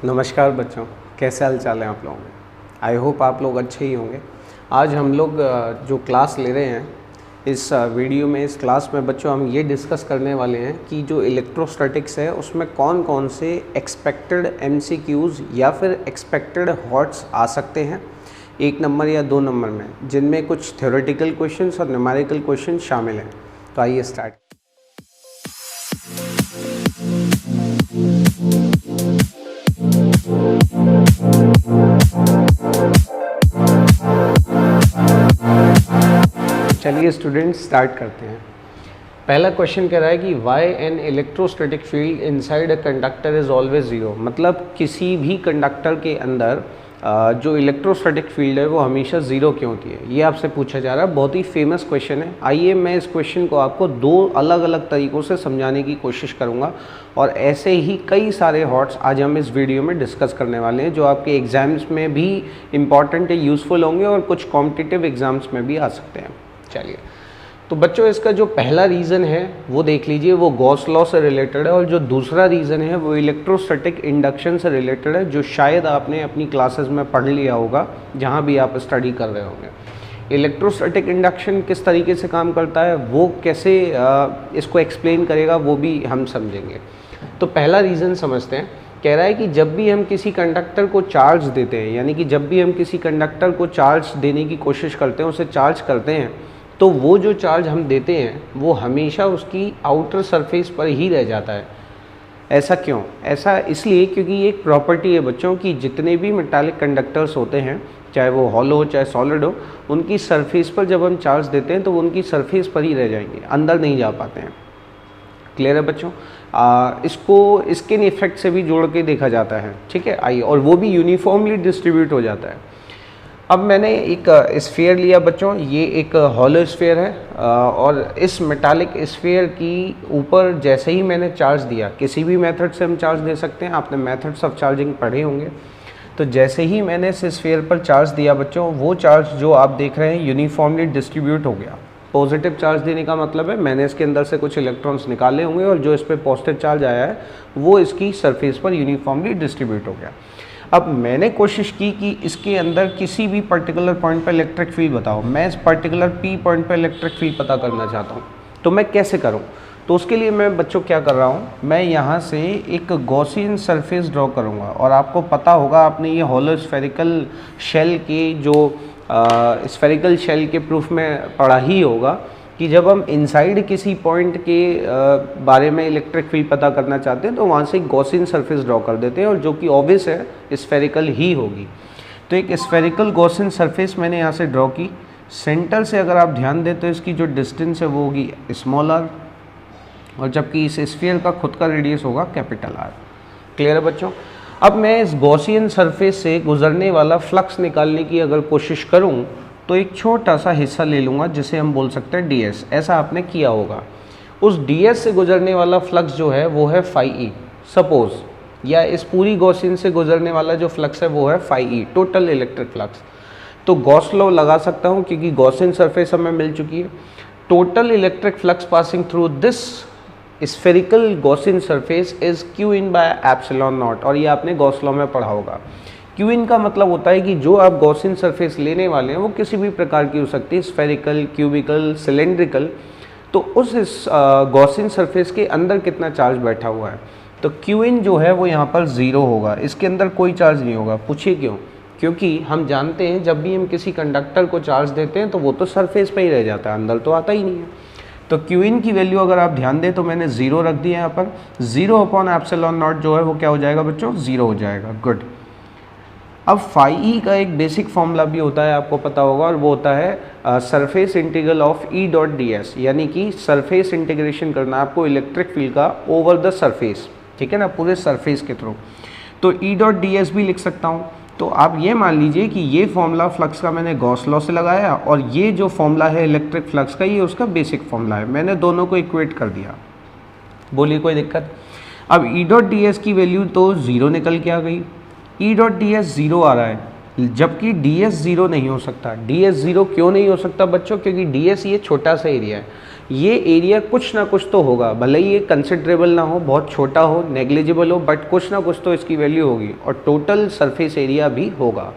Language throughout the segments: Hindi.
नमस्कार बच्चों, कैसे हाल चाल हैं आप लोगों के। आई होप आप लोग अच्छे ही होंगे। आज हम लोग जो क्लास ले रहे हैं इस वीडियो में, इस क्लास में बच्चों हम ये डिस्कस करने वाले हैं कि जो इलेक्ट्रोस्टैटिक्स है उसमें कौन कौन से एक्सपेक्टेड एमसीक्यूज़ या फिर एक्सपेक्टेड हॉट्स आ सकते हैं 1 नंबर या 2 नंबर में, जिनमें कुछ थ्योरेटिकल क्वेश्चंस और न्यूमेरिकल क्वेश्चन शामिल हैं। तो आइए स्टार्ट। चलिए स्टूडेंट्स स्टार्ट करते हैं। पहला क्वेश्चन कह रहा है कि why an electrostatic field inside a conductor is always zero. मतलब किसी भी कंडक्टर के अंदर जो इलेक्ट्रोस्टैटिक फील्ड है वो हमेशा ज़ीरो क्यों होती है, ये आपसे पूछा जा रहा है। बहुत ही फेमस क्वेश्चन है। आइए मैं इस क्वेश्चन को आपको 2 अलग अलग तरीक़ों से समझाने की कोशिश करूँगा और ऐसे ही कई सारे हॉट्स आज हम इस वीडियो में डिस्कस करने वाले हैं जो आपके एग्ज़ाम्स में भी इम्पॉर्टेंट है, यूज़फुल होंगे और कुछ कॉम्पिटिटिव एग्ज़ाम्स में भी आ सकते हैं। चलिए, तो बच्चों इसका जो पहला रीज़न है वो देख लीजिए, वो गॉस लॉ से रिलेटेड है, और जो दूसरा रीज़न है वो इलेक्ट्रोस्टैटिक इंडक्शन से रिलेटेड है, जो शायद आपने अपनी क्लासेस में पढ़ लिया होगा जहाँ भी आप स्टडी कर रहे होंगे। इलेक्ट्रोस्टैटिक इंडक्शन किस तरीके से काम करता है, वो कैसे इसको एक्सप्लेन करेगा, वो भी हम समझेंगे। तो पहला रीज़न समझते हैं। कह रहा है कि जब भी हम किसी कंडक्टर को चार्ज देते हैं, यानी कि जब भी हम किसी कंडक्टर को चार्ज देने की कोशिश करते हैं, उसे चार्ज करते हैं, तो वो जो चार्ज हम देते हैं वो हमेशा उसकी आउटर सरफेस पर ही रह जाता है। ऐसा क्यों? ऐसा इसलिए क्योंकि ये एक प्रॉपर्टी है बच्चों की, जितने भी मेटालिक कंडक्टर्स होते हैं, चाहे वो हॉलो हो चाहे सॉलिड हो, उनकी सरफेस पर जब हम चार्ज देते हैं तो वो उनकी सरफेस पर ही रह जाएंगे, अंदर नहीं जा पाते हैं। क्लियर है बच्चों? इसको स्किन इफेक्ट से भी जोड़ के देखा जाता है, ठीक है। आइए, और वो भी यूनिफॉर्मली डिस्ट्रीब्यूट हो जाता है। अब मैंने एक स्फीयर लिया बच्चों, ये एक हॉलो स्फीयर है, और इस मेटालिक स्फीयर की ऊपर जैसे ही मैंने चार्ज दिया, किसी भी मेथड से हम चार्ज दे सकते हैं, आपने मेथड्स ऑफ चार्जिंग पढ़े होंगे। तो जैसे ही मैंने इस स्फीयर पर चार्ज दिया बच्चों, वो चार्ज जो आप देख रहे हैं यूनिफॉर्मली डिस्ट्रीब्यूट हो गया। पॉजिटिव चार्ज देने का मतलब है मैंने इसके अंदर से कुछ इलेक्ट्रॉन्स निकाले होंगे और जो इस पर पॉजिटिव चार्ज आया है वो इसकी सरफेस पर यूनिफॉर्मली डिस्ट्रीब्यूट हो गया। अब मैंने कोशिश की कि इसके अंदर किसी भी पर्टिकुलर पॉइंट पर इलेक्ट्रिक फील्ड बताओ। मैं इस पर्टिकुलर पी पॉइंट पर इलेक्ट्रिक फील्ड पता करना चाहता हूँ, तो मैं कैसे करूँ? तो उसके लिए मैं बच्चों क्या कर रहा हूँ, मैं यहाँ से एक गॉसियन सरफेस ड्रॉ करूँगा। और आपको पता होगा, आपने ये होलो स्फेरिकल शेल के जो स्फेरिकल शेल के प्रूफ में पढ़ा ही होगा कि जब हम इनसाइड किसी पॉइंट के बारे में इलेक्ट्रिक फील्ड पता करना चाहते हैं तो वहाँ से एक गॉसियन सरफेस ड्रॉ कर देते हैं, और जो कि ऑब्वियस है स्फेरिकल ही होगी। तो एक स्फेरिकल गॉसियन सरफेस मैंने यहाँ से ड्रॉ की। सेंटर से अगर आप ध्यान दें तो इसकी जो डिस्टेंस है वो होगी स्मॉल r, और जबकि इस स्फीयर का खुद का रेडियस होगा कैपिटल R। क्लियर है बच्चों? अब मैं इस गॉसियन सरफेस से गुजरने वाला फ्लक्स निकालने की अगर कोशिश करूँ तो एक छोटा सा हिस्सा ले लूँगा जिसे हम बोल सकते हैं ds। ऐसा आपने किया होगा। उस ds से गुजरने वाला फ्लक्स जो है वो है फाई e सपोज, या इस पूरी गॉसियन से गुजरने वाला जो फ्लक्स है वो है phi e, total electric flux. तो गॉस लॉ लगा सकता हूँ क्योंकि गॉसियन सरफेस हमें मिल चुकी है। Total electric flux passing through this spherical Gaussian surface is q in by epsilon not, और ये आपने गॉस लॉ में पढ़ा होगा। q इन का मतलब होता है कि जो आप गॉसियन सरफेस लेने वाले हैं वो किसी भी प्रकार की हो सकती है, स्फेरिकल, क्यूबिकल, सिलेंड्रिकल। तो उस गॉसियन सरफेस के अंदर कितना चार्ज बैठा हुआ है, तो q इन जो है वो यहाँ पर 0 होगा, इसके अंदर कोई चार्ज नहीं होगा। पूछिए क्यों? क्योंकि हम जानते हैं जब भी हम किसी कंडक्टर को चार्ज देते हैं तो वो तो सरफेस पे ही रह जाता है, अंदर तो आता ही नहीं है। तो q इन की वैल्यू अगर आप ध्यान दें तो मैंने 0 रख दिया यहाँ पर। 0 अपॉन एप्सिलॉन नॉट जो है वो क्या हो जाएगा बच्चों? 0 हो जाएगा। गुड। अब फाई ई का एक बेसिक फॉर्मूला भी होता है, आपको पता होगा, और वो होता है surface integral of E dot D S, यानी कि सरफेस इंटीग्रेशन करना आपको इलेक्ट्रिक फील्ड का ओवर द सरफेस, ठीक है ना, पूरे सरफेस के थ्रू। तो ई डॉट डी एस भी लिख सकता हूँ। तो आप ये मान लीजिए कि ये फॉर्मूला फ्लक्स का मैंने गॉस लॉ से लगाया, और ये जो फॉर्मूला है इलेक्ट्रिक फ्लक्स का ये उसका बेसिक फॉर्मूला है। मैंने दोनों को इक्वेट कर दिया। बोलिए कोई दिक्कत? अब ई डॉट डी एस की वैल्यू तो 0 निकल के आ गई। ई डॉट डी एस 0 आ रहा है, जबकि डी एस 0 नहीं हो सकता। डी एस 0 क्यों नहीं हो सकता बच्चों? क्योंकि डी एस ये छोटा सा एरिया है। ये एरिया कुछ ना कुछ तो होगा, भले ही ये कंसिडरेबल ना हो, बहुत छोटा हो, नेग्लिजिबल हो, बट कुछ ना कुछ तो इसकी वैल्यू होगी और टोटल सरफेस एरिया भी होगा।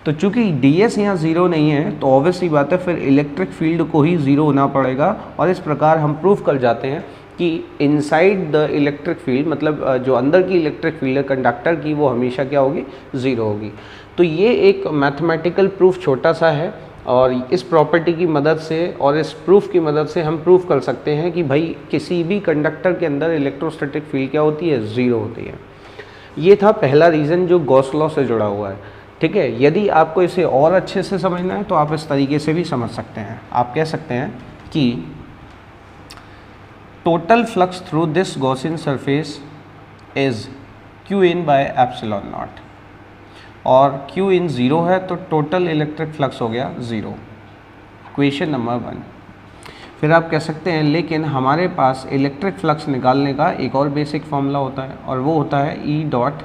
तो चूंकि ds यहाँ ज़ीरो नहीं है तो ऑब्वियसली बात है फिर इलेक्ट्रिक फील्ड को ही ज़ीरो होना पड़ेगा, और इस प्रकार हम प्रूव कर जाते हैं कि इनसाइड द इलेक्ट्रिक फील्ड, मतलब जो अंदर की इलेक्ट्रिक फील्ड है कंडक्टर की, वो हमेशा क्या होगी, ज़ीरो होगी। तो ये एक मैथमेटिकल प्रूफ छोटा सा है, और इस प्रॉपर्टी की मदद से और इस प्रूफ की मदद से हम प्रूफ कर सकते हैं कि भाई किसी भी कंडक्टर के अंदर इलेक्ट्रोस्टैटिक फील्ड क्या होती है, ज़ीरो होती है। ये था पहला रीज़न जो गॉस लॉ से जुड़ा हुआ है। ठीक है, यदि आपको इसे और अच्छे से समझना है तो आप इस तरीके से भी समझ सकते हैं। आप कह सकते हैं कि total flux through this Gaussian surface is Q in by epsilon not, और क्यू इन ज़ीरो है तो टोटल इलेक्ट्रिक फ्लक्स हो गया ज़ीरो। Equation number 1। फिर आप कह सकते हैं लेकिन हमारे पास इलेक्ट्रिक फ्लक्स निकालने का एक और बेसिक फॉर्मूला होता है, और वो होता है E dot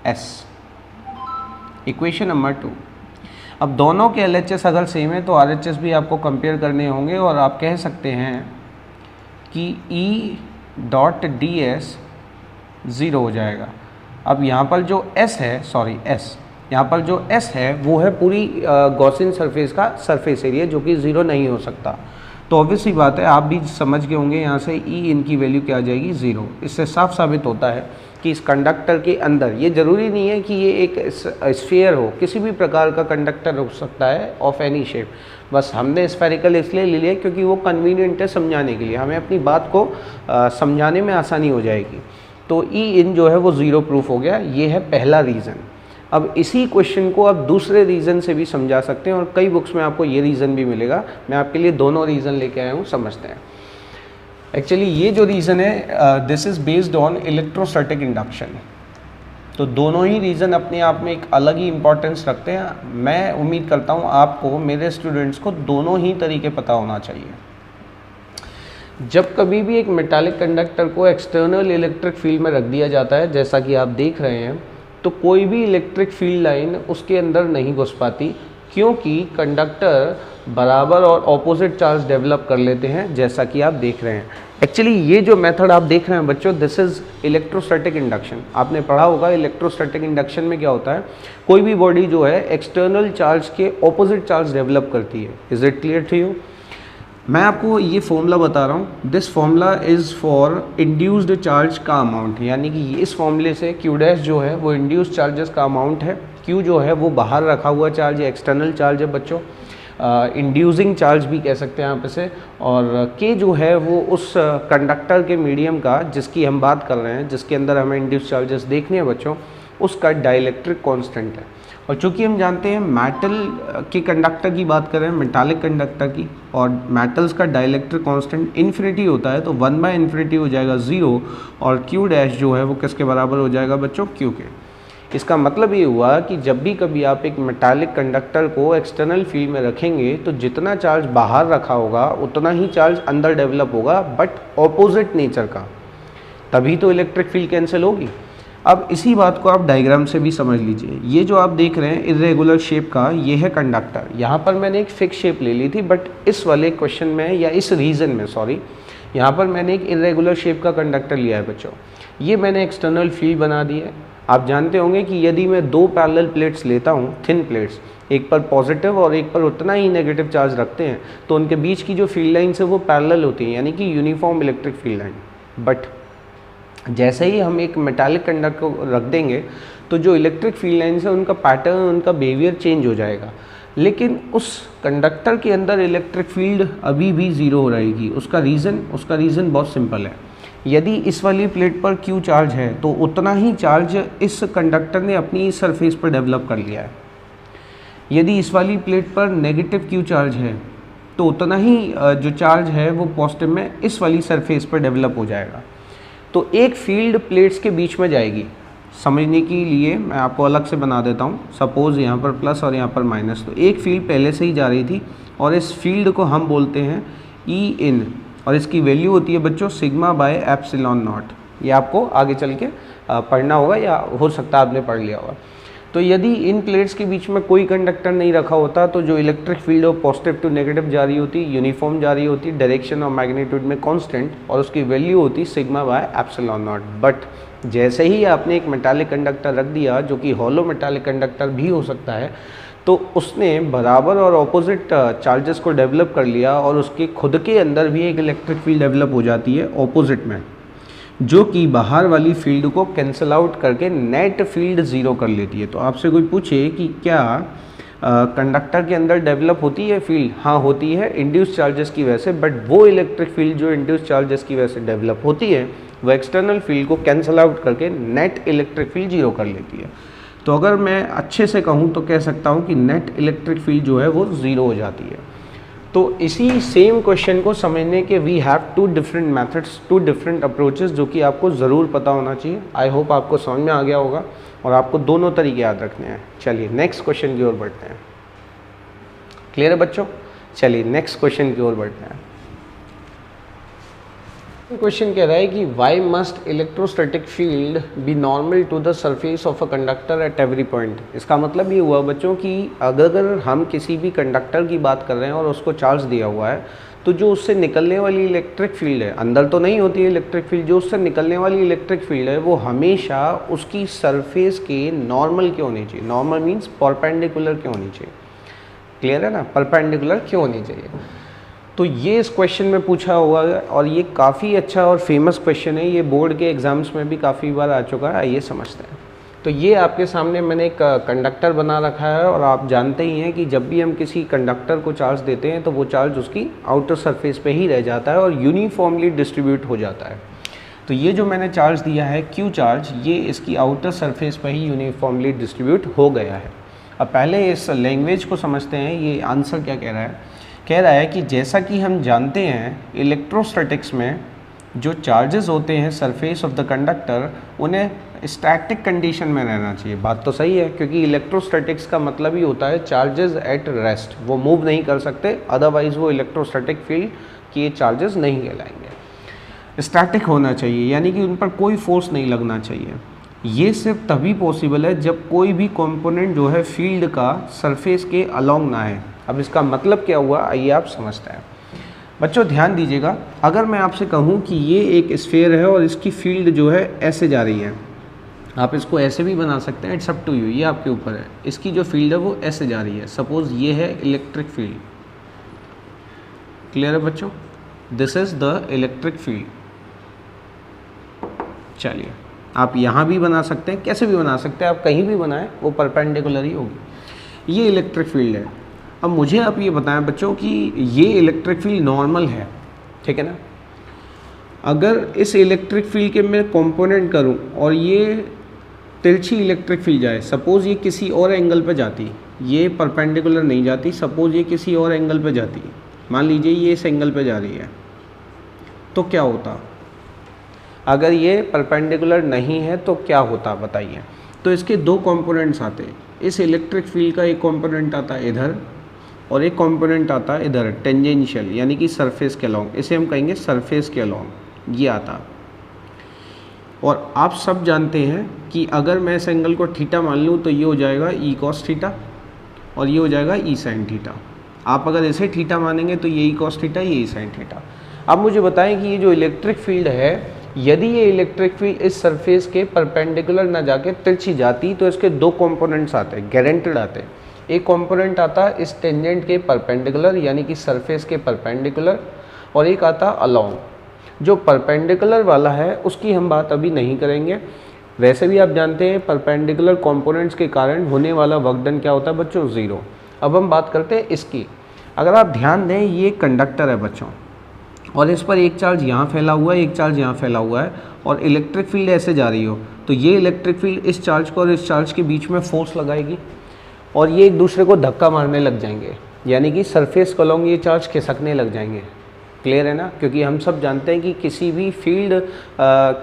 S। Equation number 2। अब दोनों के LHS अगर सेम है तो RHS भी आपको कंपेयर करने होंगे, और आप कह सकते हैं कि E डॉट DS ज़ीरो हो जाएगा। अब यहाँ पर जो S है, यहाँ पर जो S है वो है पूरी गॉसियन सरफेस का सरफेस एरिया, जो कि ज़ीरो नहीं हो सकता। तो ऑब्वियसली बात है, आप भी समझ गए होंगे यहाँ से E इन की वैल्यू क्या आ जाएगी, ज़ीरो। इससे साफ साबित होता है कि इस कंडक्टर के अंदर, ये ज़रूरी नहीं है कि ये एक स्फीयर हो, किसी भी प्रकार का कंडक्टर हो सकता है ऑफ एनी शेप। बस हमने स्फेरिकल इसलिए ले लिया क्योंकि वो कन्वीनियंट है समझाने के लिए, हमें अपनी बात को समझाने में आसानी हो जाएगी। तो E इन जो है वो ज़ीरो प्रूफ हो गया, ये है पहला रीज़न। अब इसी क्वेश्चन को आप दूसरे रीज़न से भी समझा सकते हैं, और कई बुक्स में आपको ये रीज़न भी मिलेगा। मैं आपके लिए दोनों रीज़न लेके आया हूँ, समझते हैं। एक्चुअली ये जो रीज़न है this is based on electrostatic induction. तो दोनों ही रीज़न अपने आप में एक अलग ही इम्पोर्टेंस रखते हैं। मैं उम्मीद करता हूँ आपको, मेरे स्टूडेंट्स को, दोनों ही तरीके पता होना चाहिए। जब कभी भी एक मेटालिक कंडक्टर को एक्सटर्नल इलेक्ट्रिक फील्ड में रख दिया जाता है, जैसा कि आप देख रहे हैं, तो कोई भी इलेक्ट्रिक फील्ड लाइन उसके अंदर नहीं घुस पाती, क्योंकि कंडक्टर बराबर और ऑपोजिट चार्ज डेवलप कर लेते हैं, जैसा कि आप देख रहे हैं। एक्चुअली ये जो मेथड आप देख रहे हैं बच्चों, दिस इज़ इलेक्ट्रोस्टैटिक इंडक्शन। आपने पढ़ा होगा इलेक्ट्रोस्टैटिक इंडक्शन में क्या होता है, कोई भी बॉडी जो है एक्सटर्नल चार्ज के ऑपोजिट चार्ज डेवलप करती है। Is it clear to you? मैं आपको ये फॉर्मूला बता रहा हूँ। This formula is for induced charge का अमाउंट, यानी कि इस फॉर्मूले से Q डैश जो है वो इंड्यूस्ड चार्जेस का अमाउंट है। Q जो है वो बाहर रखा हुआ चार्ज है, एक्सटर्नल चार्ज है बच्चों, इंड्यूसिंग चार्ज भी कह सकते हैं आप इसे। और K जो है वो उस कंडक्टर के मीडियम का, जिसकी हम बात कर रहे हैं, जिसके अंदर हमें इंड्यूस्ड चार्जेस देखने हैं बच्चों, उसका डाइलेक्ट्रिक कांस्टेंट है। और चूँकि हम जानते हैं मेटल के कंडक्टर की बात कर रहे हैं, मेटालिक कंडक्टर की, और मेटल्स का डाइलेक्ट्रिक कांस्टेंट इन्फिनिटी होता है, तो 1/∞ हो जाएगा 0, और Q डैश जो है वो किसके बराबर हो जाएगा बच्चों, Q के। इसका मतलब ये हुआ कि जब भी कभी आप एक मेटालिक कंडक्टर को एक्सटर्नल फील्ड में रखेंगे तो जितना चार्ज बाहर रखा होगा उतना ही चार्ज अंदर डेवलप होगा, बट ऑपोजिट नेचर का, तभी तो इलेक्ट्रिक फील्ड कैंसिल होगी। अब इसी बात को आप डायग्राम से भी समझ लीजिए। ये जो आप देख रहे हैं इरेगुलर शेप का, ये है कंडक्टर। यहाँ पर मैंने एक फिक्स शेप ले ली थी, बट इस वाले क्वेश्चन में या इस रीजन में, सॉरी, यहाँ पर मैंने एक इरेगुलर शेप का कंडक्टर लिया है बच्चों। ये मैंने एक्सटर्नल फील्ड बना दी है। आप जानते होंगे कि यदि मैं दो पैरेलल प्लेट्स लेता हूँ, थिन प्लेट्स, एक पर पॉजिटिव और एक पर उतना ही नेगेटिव चार्ज रखते हैं, तो उनके बीच की जो फील्ड लाइन्स है वो पैरेलल होती हैं, यानी कि uniform electric field line. But जैसे ही हम एक मेटालिक कंडक्टर को रख देंगे तो जो इलेक्ट्रिक फील्ड लाइन्स है उनका पैटर्न, उनका बिहेवियर चेंज हो जाएगा, लेकिन उस कंडक्टर के अंदर इलेक्ट्रिक फील्ड अभी भी ज़ीरो रहेगी। उसका रीज़न बहुत सिंपल है। यदि इस वाली प्लेट पर Q चार्ज है तो उतना ही चार्ज इस कंडक्टर ने अपनी सरफेस पर डेवलप कर लिया है। यदि इस वाली प्लेट पर नेगेटिव Q चार्ज है तो उतना ही जो चार्ज है वो पॉजिटिव में इस वाली सरफेस पर डेवलप हो जाएगा। तो एक फील्ड प्लेट्स के बीच में जाएगी। समझने के लिए मैं आपको अलग से बना देता हूँ। सपोज़ यहाँ पर प्लस और यहाँ पर माइनस, तो एक फील्ड पहले से ही जा रही थी और इस फील्ड को हम बोलते हैं E इन, और इसकी वैल्यू होती है बच्चों सिग्मा बाय एप्सिलॉन नॉट। ये आपको आगे चल के पढ़ना होगा, या हो सकता है आपने पढ़ लिया होगा। तो यदि इन प्लेट्स के बीच में कोई कंडक्टर नहीं रखा होता तो जो इलेक्ट्रिक फील्ड हो पॉजिटिव टू नेगेटिव जा रही होती, यूनिफॉर्म जा रही होती, डायरेक्शन और मैग्नीट्यूड में कांस्टेंट, और उसकी वैल्यू होती sigma by epsilon not. But जैसे ही आपने एक मेटालिक कंडक्टर रख दिया जो कि हॉलो मेटालिक कंडक्टर भी हो सकता है, तो उसने बराबर और ऑपोजिट चार्जेस को डेवलप कर लिया और उसके खुद के अंदर भी एक इलेक्ट्रिक फील्ड डेवलप हो जाती है ऑपोजिट में, जो कि बाहर वाली फील्ड को कैंसिल आउट करके नेट फील्ड ज़ीरो कर लेती है। तो आपसे कोई पूछे कि क्या कंडक्टर के अंदर डेवलप होती है फील्ड? हाँ होती है, इंड्यूस चार्जेस की वजह से, बट वो इलेक्ट्रिक फील्ड जो इंड्यूस चार्जेस की वजह से डेवलप होती है वो एक्सटर्नल फील्ड को कैंसिल आउट करके नेट इलेक्ट्रिक फील्ड जीरो कर लेती है। तो अगर मैं अच्छे से कहूँ तो कह सकता हूँ कि नेट इलेक्ट्रिक फील्ड जो है वो ज़ीरो हो जाती है। तो इसी सेम क्वेश्चन को समझने के we have two different methods, two different approaches, जो कि आपको ज़रूर पता होना चाहिए। आई होप आपको समझ में आ गया होगा और आपको दोनों तरीके याद रखने हैं। चलिए नेक्स्ट क्वेश्चन की ओर बढ़ते हैं। क्लियर है बच्चों? चलिए नेक्स्ट क्वेश्चन की ओर बढ़ते हैं। क्वेश्चन कह रहा है कि why must electrostatic field be normal to the surface of a conductor at every point. इसका मतलब ये हुआ बच्चों कि अगर हम किसी भी कंडक्टर की बात कर रहे हैं और उसको चार्ज दिया हुआ है, तो जो उससे निकलने वाली इलेक्ट्रिक फील्ड है, अंदर तो नहीं होती है इलेक्ट्रिक फील्ड, जो उससे निकलने वाली इलेक्ट्रिक फील्ड है वो हमेशा उसकी सरफेस के नॉर्मल क्यों होनी चाहिए। नॉर्मल मीन्स परपेंडिकुलर क्यों होनी चाहिए। क्लियर है ना? परपेंडिकुलर क्यों होनी चाहिए। तो ये इस क्वेश्चन में पूछा हुआ है और ये काफ़ी अच्छा और फेमस क्वेश्चन है। ये बोर्ड के एग्ज़ाम्स में भी काफ़ी बार आ चुका है। आइए समझते हैं। तो ये आपके सामने मैंने एक कंडक्टर बना रखा है और आप जानते ही हैं कि जब भी हम किसी कंडक्टर को चार्ज देते हैं तो वो चार्ज उसकी आउटर सरफेस पे ही रह जाता है और यूनिफॉर्मली डिस्ट्रीब्यूट हो जाता है। तो ये जो मैंने चार्ज दिया है क्यू चार्ज, ये इसकी आउटर सरफेस पे ही यूनिफॉर्मली डिस्ट्रीब्यूट हो गया है। अब पहले इस लैंग्वेज को समझते हैं। ये आंसर क्या कह रहा है? कह रहा है कि जैसा कि हम जानते हैं इलेक्ट्रोस्टैटिक्स में जो चार्जेस होते हैं सरफेस ऑफ द कंडक्टर, उन्हें स्टैटिक कंडीशन में रहना चाहिए। बात तो सही है, क्योंकि इलेक्ट्रोस्टैटिक्स का मतलब ही होता है चार्जेस एट रेस्ट, वो मूव नहीं कर सकते, अदरवाइज वो इलेक्ट्रोस्टैटिक फील्ड के चार्जेस नहीं कहलाएंगे। स्टैटिक होना चाहिए यानी कि उन पर कोई फोर्स नहीं लगना चाहिए। ये सिर्फ तभी पॉसिबल है जब कोई भी कंपोनेंट जो है फील्ड का सरफेस के अलोंग ना है। अब इसका मतलब क्या हुआ, आइए आप समझते हैं। बच्चों ध्यान दीजिएगा, अगर मैं आपसे कहूँ कि ये एक स्फीयर है और इसकी फील्ड जो है ऐसे जा रही है, आप इसको ऐसे भी बना सकते हैं, इट्स अप टू यू, ये आपके ऊपर है। इसकी जो फील्ड है वो ऐसे जा रही है। सपोज ये है इलेक्ट्रिक फील्ड। क्लियर है बच्चों? This is the electric field. चलिए आप यहाँ भी बना सकते हैं, कैसे भी बना सकते हैं, आप कहीं भी बनाएं, वो परपेंडिकुलर ही होगी। ये इलेक्ट्रिक फील्ड है। अब मुझे आप ये बताएं बच्चों कि ये इलेक्ट्रिक फील्ड नॉर्मल है, ठीक है ना? अगर इस इलेक्ट्रिक फील्ड के मैं कंपोनेंट करूं और ये तिरछी इलेक्ट्रिक फील्ड जाए, सपोज़ ये किसी और एंगल पे जाती, ये परपेंडिकुलर नहीं जाती, सपोज़ ये किसी और एंगल पे जाती, मान लीजिए ये इस एंगल पे जा रही है, तो क्या होता? अगर ये परपेंडिकुलर नहीं है तो क्या होता बताइए? तो इसके दो कंपोनेंट्स आते हैं। इस इलेक्ट्रिक फील्ड का एक कंपोनेंट आता है इधर और एक कंपोनेंट आता है इधर टेंजेंशियल, यानी कि सरफेस के अलोंग, इसे हम कहेंगे सरफेस के अलोंग, ये आता। और आप सब जानते हैं कि अगर मैं इस एंगल को थीटा मान लूँ तो ये हो जाएगा ई कॉस थीटा और ये हो जाएगा ई साइन थीटा। आप अगर इसे थीटा मानेंगे तो ये ई कॉस थीटा, ये ई साइन थीटा। अब मुझे बताएं कि ये जो इलेक्ट्रिक फील्ड है, यदि ये इलेक्ट्रिक फील्ड इस सरफेस के परपेंडिकुलर ना जाके तिरछी जाती तो इसके दो कंपोनेंट्स आते हैं, गारंटेड आते हैं। एक कंपोनेंट आता है इस टेंजेंट के परपेंडिकुलर यानी कि सरफेस के परपेंडिकुलर, और एक आता अलोंग। जो परपेंडिकुलर वाला है उसकी हम बात अभी नहीं करेंगे। वैसे भी आप जानते हैं परपेंडिकुलर कंपोनेंट्स के कारण होने वाला वर्क डन क्या होता है बच्चों? ज़ीरो। अब हम बात करते हैं इसकी। अगर आप ध्यान दें, ये कंडक्टर है बच्चों और इस पर एक चार्ज यहाँ फैला हुआ है, एक चार्ज यहाँ फैला हुआ है और इलेक्ट्रिक फील्ड ऐसे जा रही हो, तो ये इलेक्ट्रिक फील्ड इस चार्ज को और इस चार्ज के बीच में फोर्स लगाएगी और ये एक दूसरे को धक्का मारने लग जाएंगे, यानी कि सरफेस को अलोंग ये चार्ज खिसकने लग जाएंगे। क्लियर है ना? क्योंकि हम सब जानते हैं कि किसी भी फील्ड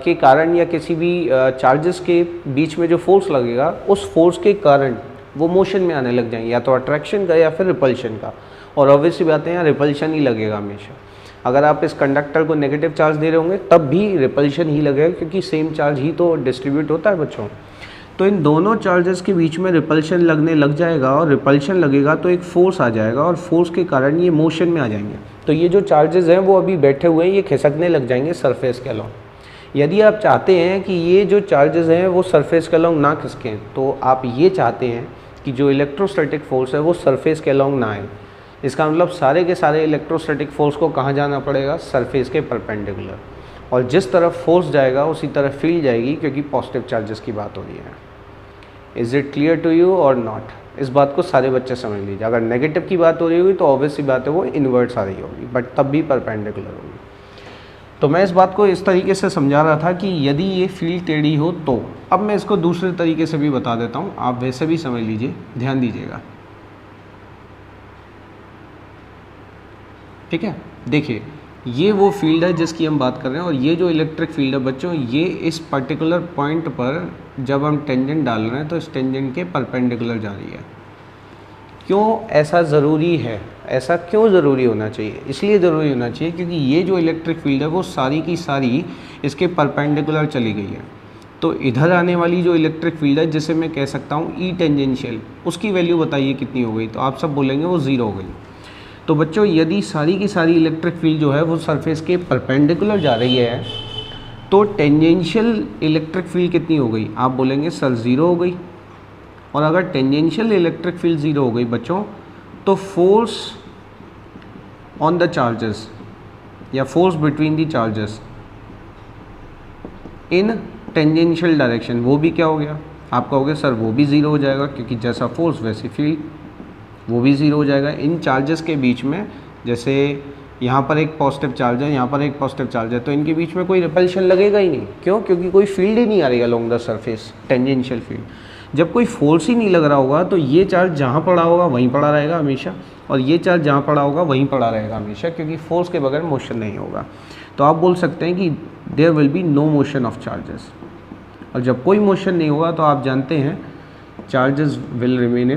के कारण या किसी भी चार्जेस के बीच में जो फोर्स लगेगा, उस फोर्स के कारण वो मोशन में आने लग जाएंगे, या तो अट्रैक्शन का या फिर रिपल्शन का। और ऑब्वियसली बात है यहाँ रिपल्शन ही लगेगा हमेशा। अगर आप इस कंडक्टर को नेगेटिव चार्ज दे रहे होंगे तब भी रिपल्शन ही लगेगा, क्योंकि सेम चार्ज ही तो डिस्ट्रीब्यूट होता है बच्चों। तो इन दोनों चार्जेस के बीच में रिपल्शन लगने लग जाएगा, और रिपल्शन लगेगा तो एक फोर्स आ जाएगा, और फोर्स के कारण ये मोशन में आ जाएंगे। तो ये जो चार्जेस हैं वो अभी बैठे हुए हैं, ये खिसकने लग जाएंगे सरफेस के अलॉन्ग। यदि आप चाहते हैं कि ये जो चार्जेस हैं वो सरफेस के अलॉन्ग ना खिसकें, तो आप ये चाहते हैं कि जो इलेक्ट्रोस्टैटिक फोर्स है वो सरफेस के अलॉन्ग ना आए। इसका मतलब सारे के सारे इलेक्ट्रोस्टैटिक फोर्स को कहाँ जाना पड़ेगा? सरफेस के परपेंडिकुलर। और जिस तरफ फोर्स जाएगा उसी तरफ फील्ड जाएगी, क्योंकि पॉजिटिव चार्जेस की बात हो रही है। Is it clear to you और नॉट? इस बात को सारे बच्चे समझ लीजिए। अगर नेगेटिव की बात हो रही होगी तो ऑब्वियस सी बात है वो इन्वर्ट्स आ रही होगी, बट तब भी परपेंडिकुलर होगी। तो मैं इस बात को इस तरीके से समझा रहा था कि यदि ये फील्ड टेढ़ी हो तो। अब मैं इसको दूसरे तरीके से भी बता देता हूँ, आप वैसे भी समझ लीजिए, ध्यान दीजिएगा। ठीक है, देखिए ये वो फील्ड है जिसकी हम बात कर रहे हैं, और ये जो इलेक्ट्रिक फील्ड है बच्चों, ये इस पर्टिकुलर पॉइंट पर जब हम टेंजेंट डाल रहे हैं तो इस टेंजेंट के परपेंडिकुलर जा रही है। क्यों ऐसा ज़रूरी है? ऐसा क्यों ज़रूरी होना चाहिए? इसलिए ज़रूरी होना चाहिए क्योंकि ये जो इलेक्ट्रिक फील्ड है वो सारी की सारी इसके परपेंडिकुलर चली गई है। तो इधर आने वाली जो इलेक्ट्रिक फील्ड है, जिसे मैं कह सकता हूँ ई टेंजेंशियल, उसकी वैल्यू बताइए कितनी हो गई? तो आप सब बोलेंगे वो 0 हो गई। तो बच्चों यदि सारी की सारी इलेक्ट्रिक फील्ड जो है वो सरफेस के परपेंडिकुलर जा रही है, तो टेंजेंशियल इलेक्ट्रिक फील्ड कितनी हो गई? आप बोलेंगे सर 0 हो गई। और अगर टेंजेंशियल इलेक्ट्रिक फील्ड 0 हो गई बच्चों, तो फोर्स ऑन द चार्जेस या force between the charges in tangential direction, वो भी क्या हो गया? आप कहोगे सर वो भी 0 हो जाएगा, क्योंकि जैसा फोर्स वैसी फील्ड, वो भी 0 हो जाएगा। इन चार्जेस के बीच में, जैसे यहाँ पर एक पॉजिटिव चार्ज है, यहाँ पर एक पॉजिटिव चार्ज है, तो इनके बीच में कोई रिपल्शन लगेगा ही नहीं। क्यों? क्योंकि कोई फील्ड ही नहीं आ रही along the surface, tangential field. जब कोई फोर्स ही नहीं लग रहा होगा तो ये चार्ज जहाँ पड़ा होगा वहीं पड़ा रहेगा हमेशा, और ये चार्ज जहाँ पड़ा होगा वहीं पड़ा रहेगा हमेशा, क्योंकि फोर्स के बगैर मोशन नहीं होगा। तो आप बोल सकते हैं कि there will be no motion of charges. और जब कोई मोशन नहीं होगा तो आप जानते हैं charges will remain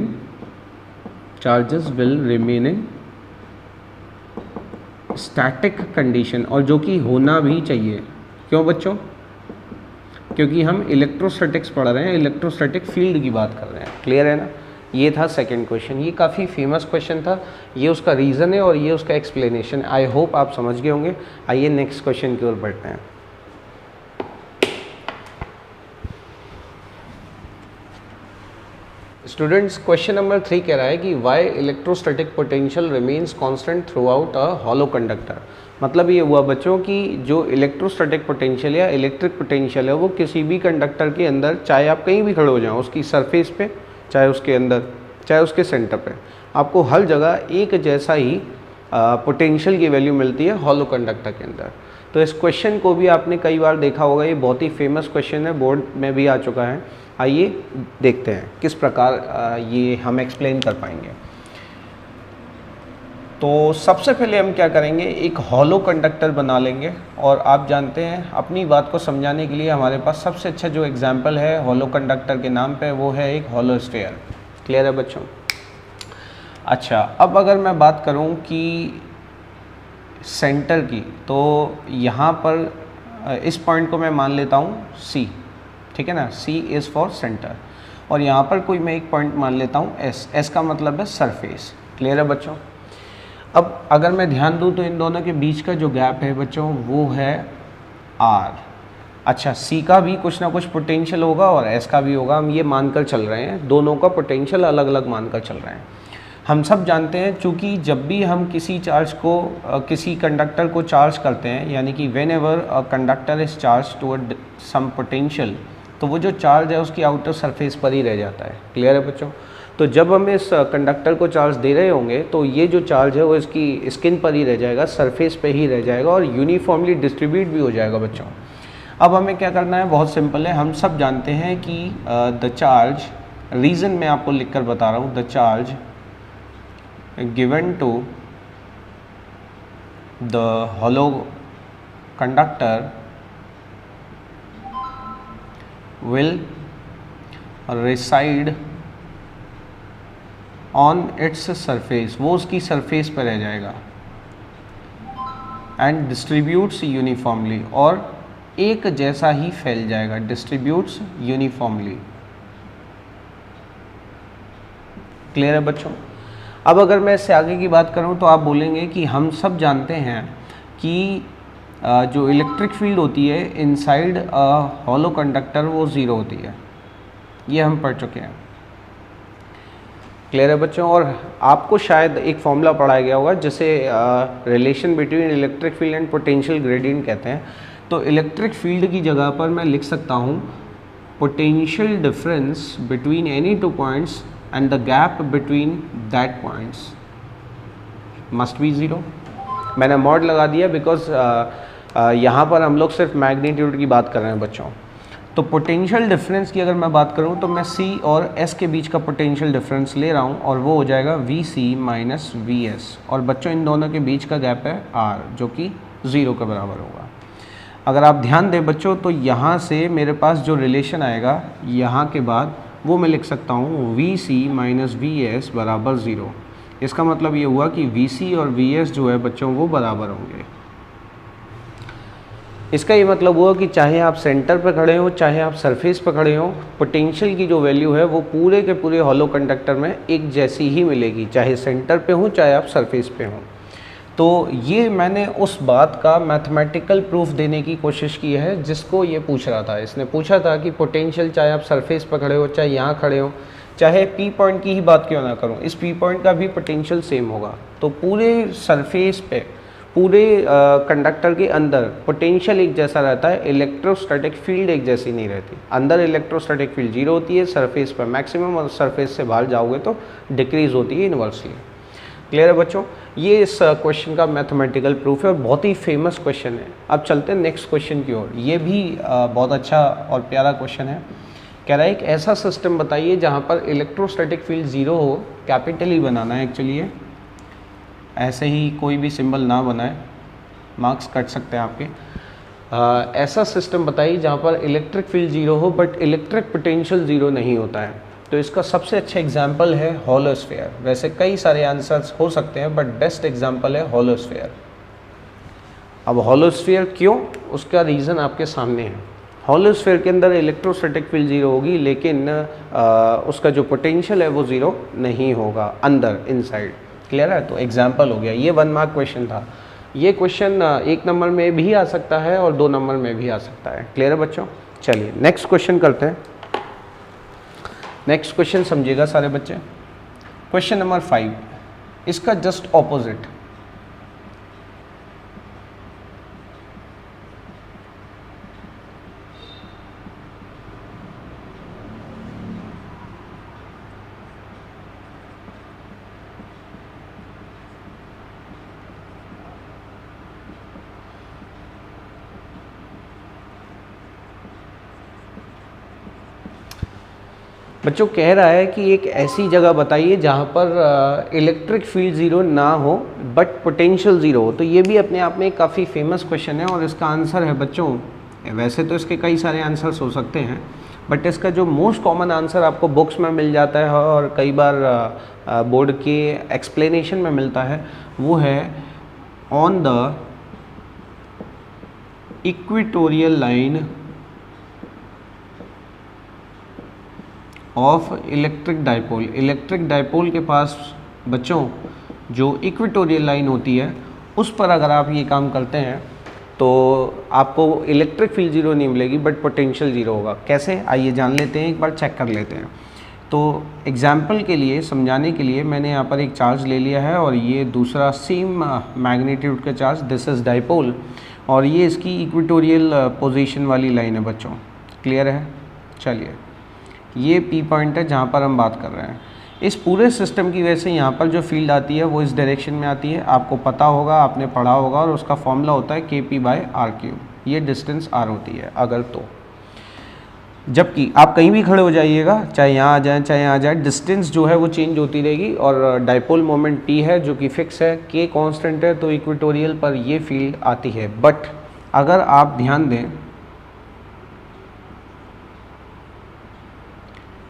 in static condition, और जो कि होना भी चाहिए। क्यों बच्चों? क्योंकि हम इलेक्ट्रोस्टैटिक्स पढ़ रहे हैं, इलेक्ट्रोस्टैटिक फील्ड की बात कर रहे हैं। क्लियर है ना? ये था सेकंड क्वेश्चन। ये काफ़ी फेमस क्वेश्चन था, ये उसका रीज़न है और ये उसका एक्सप्लेनेशन। आई होप आप समझ गए होंगे। आइए नेक्स्ट क्वेश्चन की ओर बढ़ते हैं। स्टूडेंट्स, क्वेश्चन नंबर 3 कह रहा है कि why electrostatic potential remains constant throughout a hollow conductor. मतलब ये हुआ बच्चों कि जो इलेक्ट्रोस्टैटिक पोटेंशियल या इलेक्ट्रिक पोटेंशियल है वो किसी भी कंडक्टर के अंदर, चाहे आप कहीं भी खड़े हो जाएं, उसकी सरफेस पे, चाहे उसके अंदर, चाहे उसके सेंटर पे, आपको हर जगह एक जैसा ही पोटेंशियल की वैल्यू मिलती है हॉलो कंडक्टर के अंदर। तो इस क्वेश्चन को भी आपने कई बार देखा होगा, ये बहुत ही फेमस क्वेश्चन है, बोर्ड में भी आ चुका है। आइए देखते हैं किस प्रकार ये हम एक्सप्लेन कर पाएंगे। तो सबसे पहले हम क्या करेंगे, एक हॉलो कंडक्टर बना लेंगे। और आप जानते हैं अपनी बात को समझाने के लिए हमारे पास सबसे अच्छा जो एग्जाम्पल है हॉलो कंडक्टर के नाम पे, वो है एक हॉलो स्फीयर। क्लियर है बच्चों? अच्छा, अब अगर मैं बात करूं कि सेंटर की, तो यहाँ पर इस पॉइंट को मैं मान लेता हूँ C, ठीक है ना? C is for centre. और यहाँ पर कोई मैं एक पॉइंट मान लेता हूँ S का मतलब है सरफेस। क्लियर है बच्चों? अब अगर मैं ध्यान दूँ तो इन दोनों के बीच का जो गैप है बच्चों वो है R। अच्छा, C का भी कुछ ना कुछ पोटेंशियल होगा और S का भी होगा, हम ये मानकर चल रहे हैं, दोनों का पोटेंशियल अलग अलग मानकर चल रहे हैं। हम सब जानते हैं चूँकि जब भी हम किसी चार्ज को किसी कंडक्टर को चार्ज करते हैं, यानी कि whenever a conductor is charge toward some potential, तो वो जो चार्ज है उसकी आउटर सरफेस पर ही रह जाता है। क्लियर है बच्चों? तो जब हम इस कंडक्टर को चार्ज दे रहे होंगे तो ये जो चार्ज है वो इसकी स्किन पर ही रह जाएगा, सरफेस पे ही रह जाएगा और यूनिफॉर्मली डिस्ट्रीब्यूट भी हो जाएगा बच्चों। अब हमें क्या करना है, बहुत सिंपल है। हम सब जानते हैं कि द चार्ज, रीज़न मैं आपको लिख कर बता रहा हूँ, the charge given to the hollow conductor will reside on its surface, वो उसकी सरफेस पर रह जाएगा, and distributes uniformly, और एक जैसा ही फैल जाएगा, distributes uniformly। क्लियर है बच्चों। अब अगर मैं इससे आगे की बात करूं तो आप बोलेंगे कि हम सब जानते हैं कि जो इलेक्ट्रिक फील्ड होती है इनसाइड हॉलो कंडक्टर वो ज़ीरो होती है, ये हम पढ़ चुके हैं। क्लियर है बच्चों। और आपको शायद एक फॉर्मूला पढ़ाया गया होगा जिसे relation between electric field and potential gradient कहते हैं। तो इलेक्ट्रिक फील्ड की जगह पर मैं लिख सकता हूँ potential difference between any two points and the gap between that points must be zero. मैंने मॉड लगा दिया बिकॉज यहाँ पर हम लोग सिर्फ मैग्नीट्यूड की बात कर रहे हैं बच्चों। तो पोटेंशियल डिफरेंस की अगर मैं बात करूँ तो मैं C और S के बीच का पोटेंशियल डिफरेंस ले रहा हूँ और वो हो जाएगा VC माइनस VS। और बच्चों इन दोनों के बीच का गैप है R जो कि 0 के बराबर होगा। अगर आप ध्यान दें बच्चों तो यहाँ से मेरे पास जो रिलेशन आएगा यहाँ के बाद वो मैं लिख सकता हूँ VC माइनस VS बराबर 0। इसका मतलब ये हुआ कि VC और VS जो है बच्चों वो बराबर होंगे। इसका ये मतलब हुआ कि चाहे आप सेंटर पर खड़े हो चाहे आप सरफेस पर खड़े हो, पोटेंशियल की जो वैल्यू है वो पूरे के पूरे हॉलो कंडक्टर में एक जैसी ही मिलेगी, चाहे सेंटर पे हो चाहे आप सरफेस पे हो। तो ये मैंने उस बात का मैथमेटिकल प्रूफ देने की कोशिश की है जिसको ये पूछ रहा था। इसने पूछा था कि पोटेंशियल चाहे आप सरफेस पर खड़े हो चाहे यहाँ खड़े हो, चाहे पी पॉइंट की ही बात क्यों ना करूँ, इस पी पॉइंट का भी पोटेंशियल सेम होगा। तो पूरे सरफेस पे पूरे कंडक्टर के अंदर पोटेंशियल एक जैसा रहता है, इलेक्ट्रोस्टैटिक फील्ड एक जैसी नहीं रहती। अंदर इलेक्ट्रोस्टैटिक फील्ड 0 होती है, सरफेस पर मैक्सिमम, और सरफेस से बाहर जाओगे तो डिक्रीज होती है इन्वर्सली। क्लियर है बच्चों। ये इस क्वेश्चन का मैथमेटिकल प्रूफ है और बहुत ही फेमस क्वेश्चन है। अब चलते हैं नेक्स्ट क्वेश्चन की ओर। ये भी बहुत अच्छा और प्यारा क्वेश्चन है। कह रहा है एक ऐसा सिस्टम बताइए जहाँ पर इलेक्ट्रोस्टैटिक फील्ड 0 हो, कैपिटल ही बनाना है एक्चुअली, ये ऐसे ही कोई भी सिंबल ना बनाए, मार्क्स कट सकते हैं आपके। ऐसा सिस्टम बताइए जहाँ पर इलेक्ट्रिक फील्ड 0 हो बट इलेक्ट्रिक पोटेंशियल 0 नहीं होता है। तो इसका सबसे अच्छा एग्जाम्पल है हॉलोस्फीयर। वैसे कई सारे आंसर्स हो सकते हैं बट बेस्ट एग्जाम्पल है हॉलोस्फीयर। अब हॉलोस्फीयर क्यों, उसका रीज़न आपके सामने है। हॉलोस्फीयर के अंदर इलेक्ट्रोस्टैटिक फील्ड 0 होगी लेकिन उसका जो पोटेंशियल है वो 0 नहीं होगा अंदर, इनसाइड। क्लियर है। तो एग्जाम्पल हो गया। ये 1 मार्क क्वेश्चन था। ये क्वेश्चन 1 नंबर में भी आ सकता है और 2 नंबर में भी आ सकता है। क्लियर है बच्चों। चलिए नेक्स्ट क्वेश्चन करते हैं। नेक्स्ट क्वेश्चन समझिएगा सारे बच्चे। क्वेश्चन नंबर 5, इसका जस्ट ऑपोजिट। बच्चों कह रहा है कि एक ऐसी जगह बताइए जहाँ पर इलेक्ट्रिक फील्ड 0 ना हो बट पोटेंशियल 0 हो। तो ये भी अपने आप में काफ़ी फेमस क्वेश्चन है और इसका आंसर है बच्चों, वैसे तो इसके कई सारे आंसर्स हो सकते हैं बट इसका जो मोस्ट कॉमन आंसर आपको बुक्स में मिल जाता है और कई बार बोर्ड के एक्सप्लेनेशन में मिलता है वो है on the equatorial line of electric dipole. Electric dipole के पास बच्चों जो इक्वेटोरियल लाइन होती है उस पर अगर आप ये काम करते हैं तो आपको इलेक्ट्रिक फील्ड 0 नहीं मिलेगी बट पोटेंशियल 0 होगा। कैसे, आइए जान लेते हैं, एक बार चेक कर लेते हैं। तो एग्जाम्पल के लिए, समझाने के लिए मैंने यहाँ पर एक चार्ज ले लिया है और ये दूसरा सेम मैग्नीट्यूड का चार्ज, दिस इज़ डाइपोल, और ये इसकी इक्वेटोरियल पोजीशन वाली लाइन है बच्चों। क्लियर है। चलिए ये पी पॉइंट है जहाँ पर हम बात कर रहे हैं। इस पूरे सिस्टम की वजह से यहाँ पर जो फील्ड आती है वो इस डायरेक्शन में आती है। आपको पता होगा, आपने पढ़ा होगा, और उसका फॉर्मूला होता है KP/R³। ये डिस्टेंस R होती है अगर तो। जबकि आप कहीं भी खड़े हो जाइएगा, चाहे यहाँ आ जाए चाहे यहाँ आ जाए, डिस्टेंस जो है वो चेंज होती रहेगी और डाइपोल मोमेंट P है जो कि फिक्स है, K कांस्टेंट है, तो इक्वेटोरियल पर ये फील्ड आती है। बट अगर आप ध्यान दें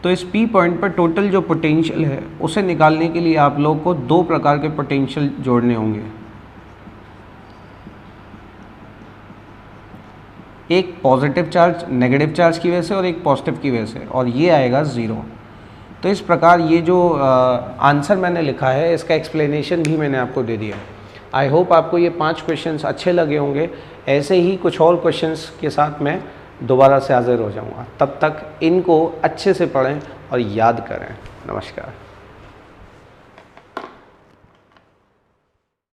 तो इस P पॉइंट पर टोटल जो पोटेंशियल है उसे निकालने के लिए आप लोग को 2 प्रकार के पोटेंशियल जोड़ने होंगे। एक पॉजिटिव चार्ज नेगेटिव चार्ज की वजह से और एक पॉजिटिव की वजह से, और ये आएगा 0। तो इस प्रकार ये जो आंसर मैंने लिखा है इसका एक्सप्लेनेशन भी मैंने आपको दे दिया। आई होप आपको ये 5 क्वेश्चंस अच्छे लगे होंगे। ऐसे ही कुछ और क्वेश्चंस के साथ मैं दोबारा से हाजिर हो जाऊंगा। तब तक इनको अच्छे से पढ़ें और याद करें। नमस्कार।